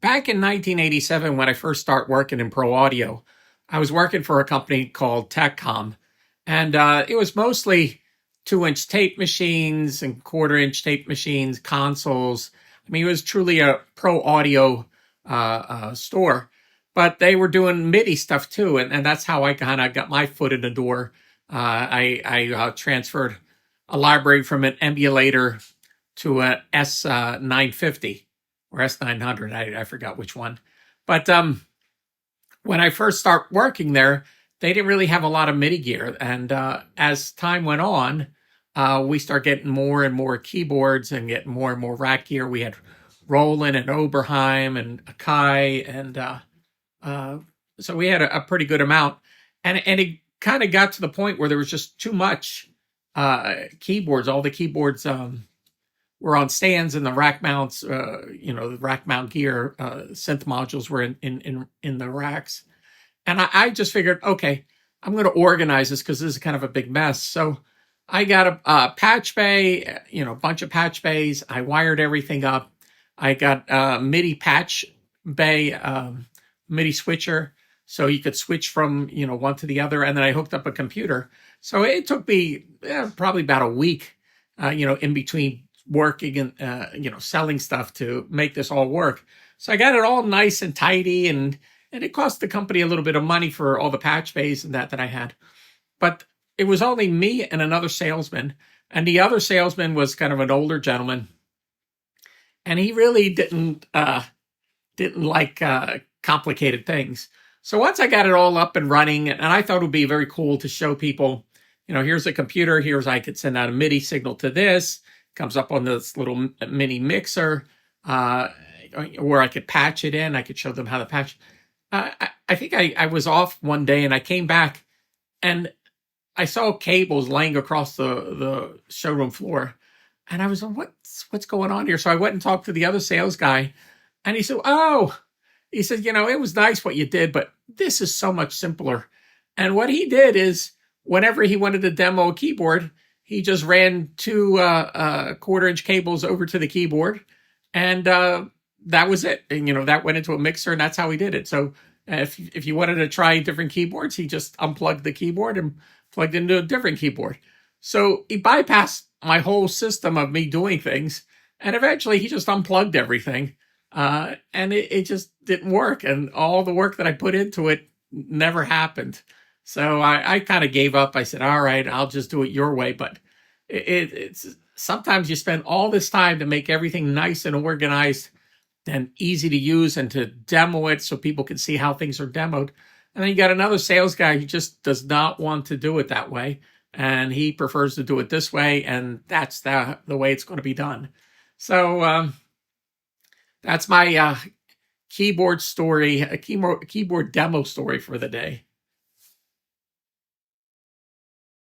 Back in 1987, when I first started working in pro audio, I was working for a company called Tekcom, and it was mostly 2-inch tape machines and quarter-inch tape machines, consoles. I mean, it was truly a pro audio store, but they were doing MIDI stuff too, and that's how I kind of got my foot in the door. I transferred a library from an emulator to a S950 or S900. I forgot which one. But when I first started working there, they didn't really have a lot of MIDI gear. And as time went on, we started getting more and more keyboards and getting more and more rack gear. We had Roland and Oberheim and Akai. And so we had a pretty good amount. And it kind of got to the point where there was just too much keyboards. All the keyboards were on stands, and the rack mounts, the rack mount gear, synth modules were in the racks. And I just figured, okay, I'm going to organize this because this is kind of a big mess. So I got a patch bay, a bunch of patch bays. I wired everything up. I got a MIDI patch bay, MIDI switcher, so you could switch from one to the other. And then I hooked up a computer. So it took me probably about a week, in between working and selling stuff to make this all work. So I got it all nice and tidy, and it cost the company a little bit of money for all the patch bays and that I had. But it was only me and another salesman, and the other salesman was kind of an older gentleman, and he really didn't like complicated things. So once I got it all up and running, and I thought it would be very cool to show people, here's a computer, here's I could send out a MIDI signal to this, comes up on this little mini mixer, where I could patch it in. I could show them how to patch. I think I was off one day, and I came back, and I saw cables laying across the showroom floor, and I was like, what's going on here? So I went and talked to the other sales guy, and he said, he said, it was nice what you did, but this is so much simpler. And what he did is, whenever he wanted to demo a keyboard, he just ran two quarter-inch cables over to the keyboard, and that was it. And, that went into a mixer, and that's how he did it. So if you wanted to try different keyboards, he just unplugged the keyboard and plugged into a different keyboard. So he bypassed my whole system of me doing things, and eventually he just unplugged everything, and it just didn't work. And all the work that I put into it never happened. So I kind of gave up. I said, all right, I'll just do it your way. But it's sometimes you spend all this time to make everything nice and organized and easy to use and to demo it so people can see how things are demoed. And then you got another sales guy who just does not want to do it that way. And he prefers to do it this way. And that's the way it's going to be done. So that's my keyboard story, a keyboard demo story for the day.